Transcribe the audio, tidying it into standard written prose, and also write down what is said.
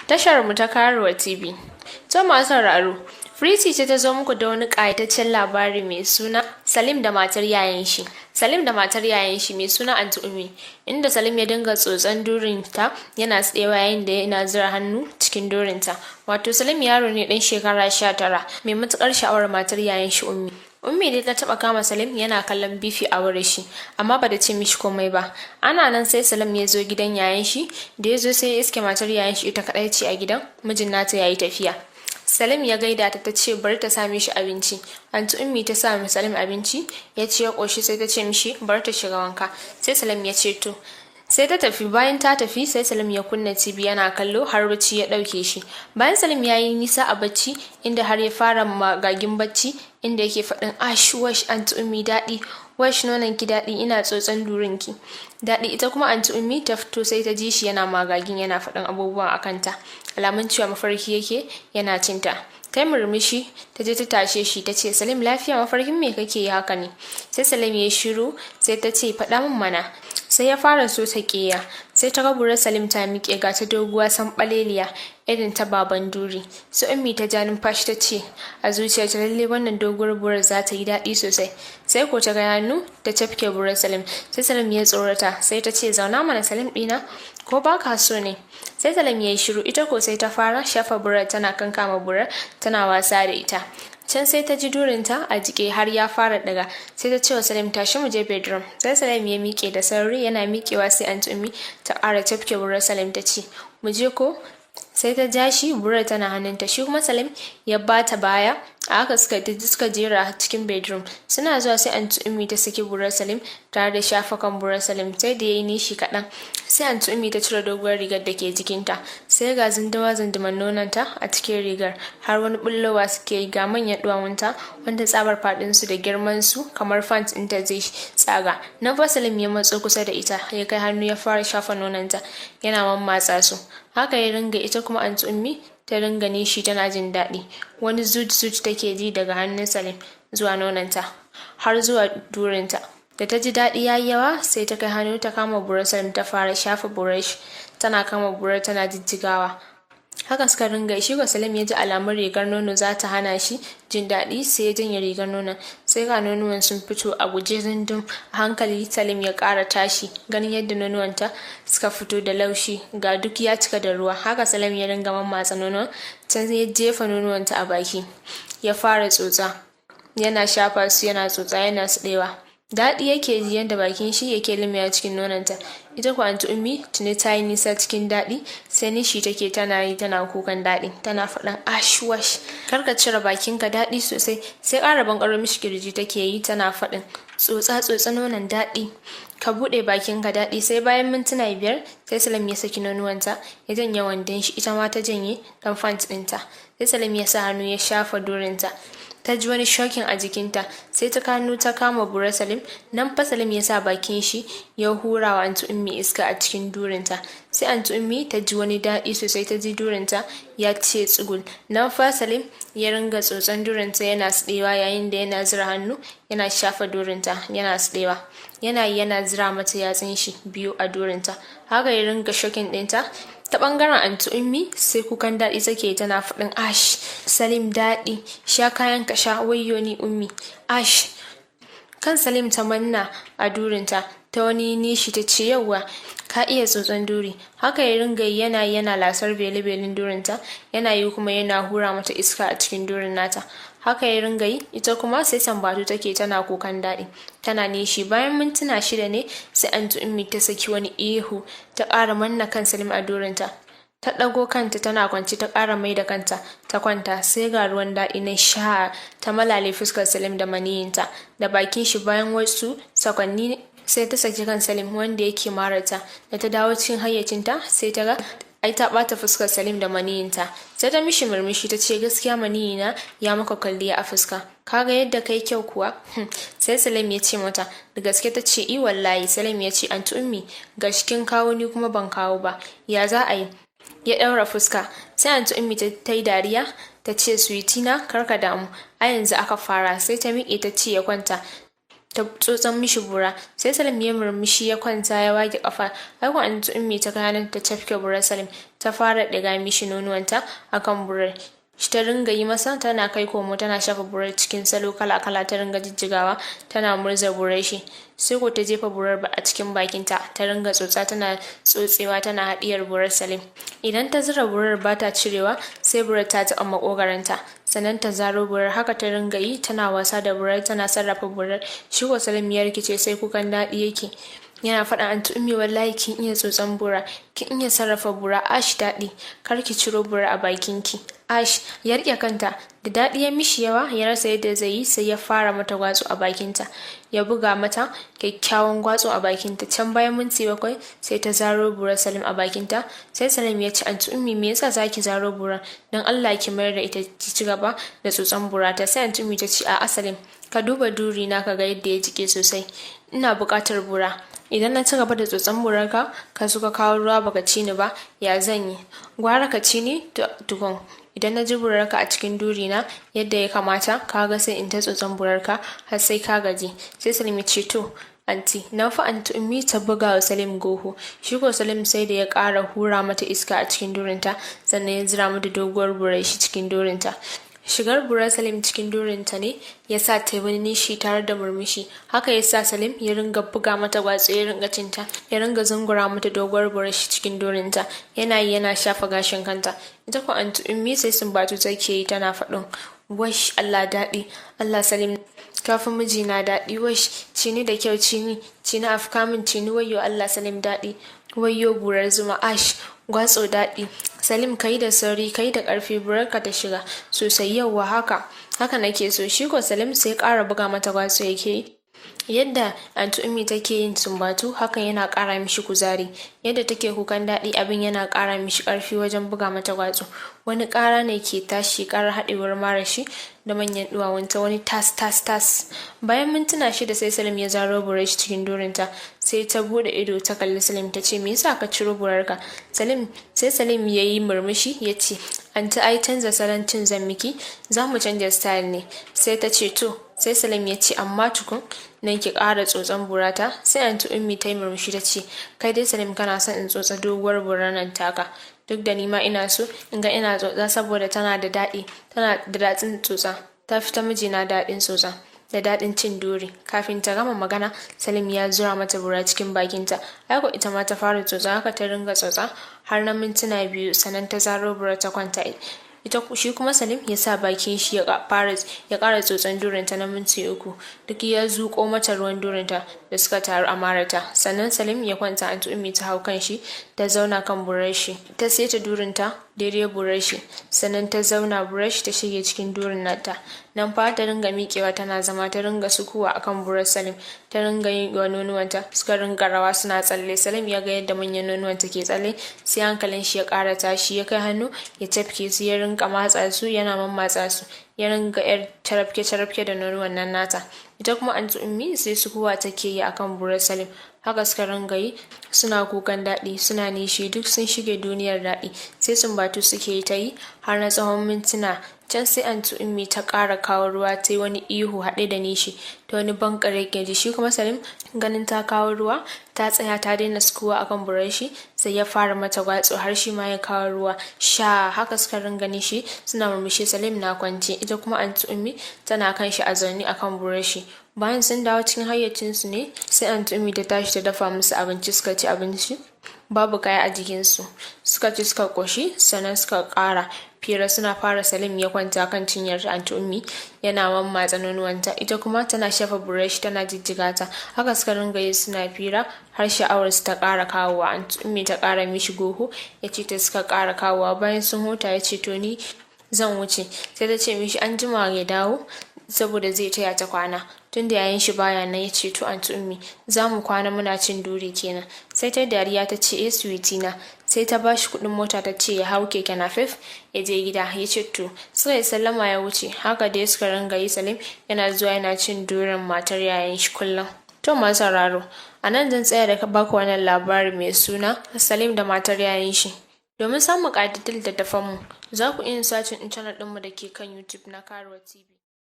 Tashar mu ta Karuwa TV. To masu sauraro, Priti ce ta zo muku da wani ƙayataccen labari mai suna Salim da matar yayan shi. Salim da matar yayan shi mai suna Anti Ummi, inda Salim ya dinga tsotson durinta yana tsewa yayin da yana zura hannu cikin durinta. Wato Salim yaro ne ɗan shekara 19 mai matuƙar sha'awar matar yayan shi Ummi. Ummi dai ta taɓa kama Salim yana kallon bifi a wurin shi, amma ba da ce mishi komai ba. Ana nan sai Salim ya zo gidan yayan shi, da ya zo sai ya iske matar yayan shi ita kaɗai ce a gidan, mijin nata yayi tafiya. Salim ya gaida ta ce bari ta sa mishi abinci. Anti Ummi ta sa Salim abinci, ya ce ya ƙoshi sai ta ce mishi bari ta shiga wanka. Sai Salim ya ce to. Sai ta tafi, bayan ta tafi sai Salim ya kunna TV yana kallo har bacci ya ɗauke shi. Bayan Salim ya yi nisa a bacci inda har ya fara magagin bacci inda yake faɗin wash Anti Ummi daɗi, wash nonon ki daɗi ina tsotson durinki. Daɗi ita kuma Anti Ummi ta fito sai ta ji shi yana magagin yana faɗin abubuwan a kanta. Alamun cewa mafarki yake yana cinta. Ta murmushi ta je ta tashe shi ta ce Salim lafiya mafarkin me kake yi haka ne? Sai Salim ya shiru sai ta ce faɗa min mana. Sai ya fara so ta ƙeya sai ta gabura Salim ta miƙe ga ta doguwa sanɓaleliya irin ta baban Duri. Su Ummi ta ja numfashi ta ce a zuciyarta lalle wannan doguwar burar za ta yi daɗi sosai. Sai ko ta ga hannu ta cafke burar Salim. Sai Salim ya tsorata sai ta ce zauna mana Salim ɗina ko ba ka so ne? Sai Salim ya yi shiru ita ko sai ta fara shafa burar tana kankama burar tana wasa da ita. Can sai ta ji durinta a jike har ya fara daga sai ta ce wa Salim tashi mu je bedroom. Sai Salim ya miƙe da sauri yana miƙewa sai Anti Ummi ta ƙara cafke burar Salim ta ce mu je ko? Sai ta ja shi burar tana hannunta shi kuma Salim ya bata baya a haka suka jera cikin bedroom. Suna zuwa sai Anti Ummi ta saki burar Salim tare da shafa kan burar Salim sai da yayi nishi kaɗan. Sai Anti Ummi ta cire doguwar rigar da ke jikinta sai ga zunduman nononta a cikin rigar har wani bullowa suke yi ga manyan duwawunta wanda tsabar faɗin su da girman su kamar fant ɗin ta zai tsaga. Nan fa Salim ya matso kusa da ita ya kai hannu ya fara shafa nononta yana mammatsa su. Haka ya ringa ita kuma Anti Ummi ta ringa nishi tana jin daɗi. Wani zuj take ji daga hannun Salim zuwa nononta har zuwa durinta. Da ta ji daɗi yayi yawa sai ta kai hannu ta kama burar Salim ta fara shafa burar shi tana kama burar tana jijjigawa. Haka suka ringa shi ga Salim ya ji alamun rigar nono za ta hana shi jin daɗi sai ya janye rigar nonon sai ga nonuwan sun fito a guje zundum. A hankali Salim ya ƙara tashi ganin yadda nonuwanta suka fito da laushi ga duk ya cika da ruwa. Haka Salim ya ringa mammatsa nonon can ya jefa nonuwanta a baki ya fara tsotsa yana shafa su yana tsotsa yana tsadewa. Daɗi yake ji yadda bakin shi yake lumiya cikin nononta. Ita kuwa Anti Ummi tuni ta yi nisa cikin daɗi sai nishi take tana yi tana kukan daɗi tana faɗin wash kar ka cire bakinka daɗi sosai sai ƙara bankaro mishi kirji take yi tana faɗin tsotsa nonon daɗi ka buɗe bakinka daɗi. Sai bayan mintuna 5 sai Salim ya saki nonuwanta ya janye wandon shi ita ma ta janye dan fant ɗinta. Sai Salim ya sa hannu ya shafa durinta ta ji wani shokin a jikinta sai ta hannu ta kama burar Salim. Nan fa Salim ya sa bakin shi ya hura wa Anti Ummi iska a cikin durinta. Sai Anti Ummi ta ji wani daɗi sosai ta ji durinta ya ce tsugul. Nan fa Salim ya ringa tsotson durinta yana tsadewa yayin da yana zira hannu yana shafa durinta yana tsadewa yana zira mata yatsun shi biyu a durinta. Haka ya ringa shokin ɗinta. Ta ɓangaren Anti Ummi sai kukan daɗi take tana faɗin Salim daɗi sha kayan ka sha wayyo ni Ummi kan Salim ta manna a durinta ta wani nishi ta ce yauwa ka iya tsotson duri. Haka ya ringa yana lasar bele-belen durinta yana yi kuma yana hura mata iska a cikin durin nata. Haka ya ringa yi ita kuma sai sambatu take tana kukan daɗi tana nishi. Bayan mintuna 6 ne sai Anti Ummi ta saki wani ihu ta ƙara manna kan Salim a durinta. Ta ɗago kanta tana kwance ta ƙara mai da kanta ta kwanta sai ga ruwan daɗi na sha ta malale fuskar Salim da maniyinta da bakin shi. Bayan wasu sakwanni sai ta saki kan Salim wanda yake marata. Da ta dawo cikin hayyacinta sai ta ga ai ta ɓata fuskar Salim da maniyinta. Sai ta mishi murmushi ta ce gaskiya maniyina ya maka kwalliya a fuska kaga yadda kai kyau kuwa. Sai Salim ya ce mata da gaske ta ce i wallahi. Salim ya ce Anti Ummi ga kin kawo ni kuma ban kawo ba ya za a yi? Ya ɗaura fuska. Sai Anti Ummi ta yi dariya ta ce sweetie na karka damu a yanzu aka fara. Sai ta miƙe ta ce ya kwanta ta tsotson mishi bura. Sai Salim ya murmushi ya kwanta ya wage kafa. Ai ko Anti Ummi ta kayan ta cafke burar Salim ta fara ɗiga mishi nonuwanta akan burar. Ta ringa yi masa tana kai komo tana shafa burar cikin salo kala-kala ta ringa jijjigawa tana murza burar shi. Sai ko ta jefa burar a cikin bakinta ta ringa tsotsa tana tsotsewa tana haɗiyar burar Salim. Idan ta zura burar ba ta cirewa sai burar ta taɓa maƙogaranta. Sannan ta zaro burar haka ta ringa yi tana wasa da burar tana sarrafa burar. Shi ko Salim ya rikice sai kukan daɗi yake. Yana faɗa anti ummi wallahi kin iya tsotsan bura, kin iya sarrafa bura, ash daɗi, kar ki ciro bura a bakinki. Ash ya riƙe kanta, da daɗi ya mishi yawa ya rasa yadda zai yi sai ya fara mata gwatsu a bakinta. Ya buga mata kyakkyawan gwatsu a bakinta. Can bayan minti 7 sai ta zaro burar Salim a bakinta. Sai Salim ya ce anti ummi me yasa zaki zaro bura? Dan Allah ki mayar da ita ki ci gaba da tsotsan bura ta. Sai anti ummi ta ce a'a Salim, ka duba duri na ka ga yadda ya jike sosai. Ina buƙatar bura. Idan na ci gaba da tsotsan burarka ka suka kawo ruwa baka ci ni ba ya zan yi? Gwara ka ci ni tukun. Idan na ji burarka a cikin duri na yadda ya kamata kaga sai in ta tsotsan burarka har sai ka gaji. Sai Salim ya ce to anti na fa anti ummi ta buga wa Salim goho. Shi ko Salim sai da ya ƙara hura mata iska a cikin durinta sannan ya zira mata doguwar burar shi cikin durinta. Shigar burar Salim cikin durinta ne ya sa ta yi wani nishi tare da murmushi. Haka ya sa Salim ya ringa buga mata gwatsu ya ringa cinta, ya ringa zungura mata doguwar burar shi cikin durinta. Yana yi yana shafa gashin kanta. Ita ko anti ummi sai sumbatu take yi tana faɗin wash Allah daɗi, Allah Salim kafin mijina daɗi, wash cini da kyau cini afka min cini wayyo Allah Salim daɗi, wayyo burar zuma ash gwatso daɗi. Salim kai da sauri kai da ƙarfi burarka ta shiga sosai yauwa haka nake so. Shi ko Salim sai ƙara buga mata gwatsu yake yi. Yadda anti ummi take yin sumbatu hakan yana ƙara mishi kuzari. Yadda take kukan daɗi abin yana ƙara mishi ƙarfi wajen buga mata gwatsu. Wani ƙara ne ke tashi ƙarar haɗewar marashi da manyan duwawunta wani tas. Bayan mintuna 6 sai Salim ya zaro burar shi cikin durinta. Sai ta bude ido ta kalli Salim ta ce me yasa ka ciro burarka? Sai Salim ya yi murmushi ya ce anti ai canza salon cin zan miki, za mu canja style ne. Sai ta ce to. Sai Salim ya ce amma tukun nan ki ƙara tsotsan burata. Sai anti ummi ta yi murmushi ta ce kai dai Salim kana son in tsotsa doguwar burar nan taka. Duk da nima ina so in ga ina tsotsa saboda tana da daɗi, tana da daɗin tsotsa. Ta fita mijina daɗin tsotsa da daɗin cin duri. Kafin ta gama magana Salim ya zura mata bura cikin bakinta. Aiko ita ma ta fara tsotsa haka ta ringa tsotsa har na mintuna 2 sannan ta zaro bura ta kwanta. Shi kuma Salim ya sa bakin shi ya ƙara tsotsan durinta na minti 3. Duk ya zuƙo mata ruwan durinta da suka taru a marata. Sannan Salim ya kwanta anti ummi ta hau kan shi ta zauna kan burar shi. Ta seta durinta daidai burar shi. Sannan ta zauna burar shi ta shige cikin durin nata. Nan fa ta ringa miƙewa tana zama ta ringa sukuwa akan burar Salim. Ta ringa yin wa nonuwanta suka ringa rawa suna tsalle. Salim ya ga yadda manyan nonuwanta ke tsalle sai hankalin shi ya ƙara tashi ya kai hannu ya tafke su ya ringa matsa su yana mammatsa su. Ya ringa yar carafke da nonuwan nan nata. Ita kuma anti ummi sai sukuwa take yi akan burar Salim. Haka suka ringa yi suna kukan daɗi suna nishi duk sun shige duniyar daɗi. Sai sumbatu suke yi ta yi har na tsawon mintuna. Can sai anti ummi ta ƙara kawo ruwa ta yi wani ihu haɗe da nishi ta wani bankare keji. Shi kuma Salim ganin ta kawo ruwa ta tsaya ta daina sukuwa akan burar shi sai ya fara mata gwatsu har shi ma ya kawo ruwa sha. Haka suka ringa nishi suna murmushi. Salim na kwance ita kuma anti ummi tana kan shi a zaune akan burar shi. Bayan sun dawo cikin hayyacinsu ne sai anti ummi ta tashi ta dafa musu abinci suka ci abinci babu kaya a jikinsu. Suka ci suka ƙoshi sannan suka ƙara fira suna fara. Salim ya kwanta kan cinyar anti ummi yana mammatsa nonuwanta ita kuma tana shafa burush tana jijjiga ta. Haka suka ringa yi suna fira har sha'awar su ta ƙara kawowa. Anti ummi ta ƙara mishi goho ya ce ta suka ƙara kawowa. Bayan sun huta ya ce to ni zan wuce. Sai ta ce mishi an jima ya dawo saboda zai taya ta kwana. Tunda yayin shi baya nan ya ce to anti ummi za mu kwana muna cin duri kenan. Sai ta dariya ta ce sweetie na. Sai ta bashi kuɗin mota ta ce ya hau keke napep ya je gida. Ya ce to. Suka yi sallama ya wuce. Haka dai suka ringa yi. Salim yana zuwa yana cin durin matar yayin shi kullum. To masu sauraro a nan zan tsaya da baku wannan labari mai suna Salim da matar yayin shi. Domin samun ƙa'idatul littattafanmu za ku iya sacin channel ɗinmu da ke kan YouTube na Karuwa TV.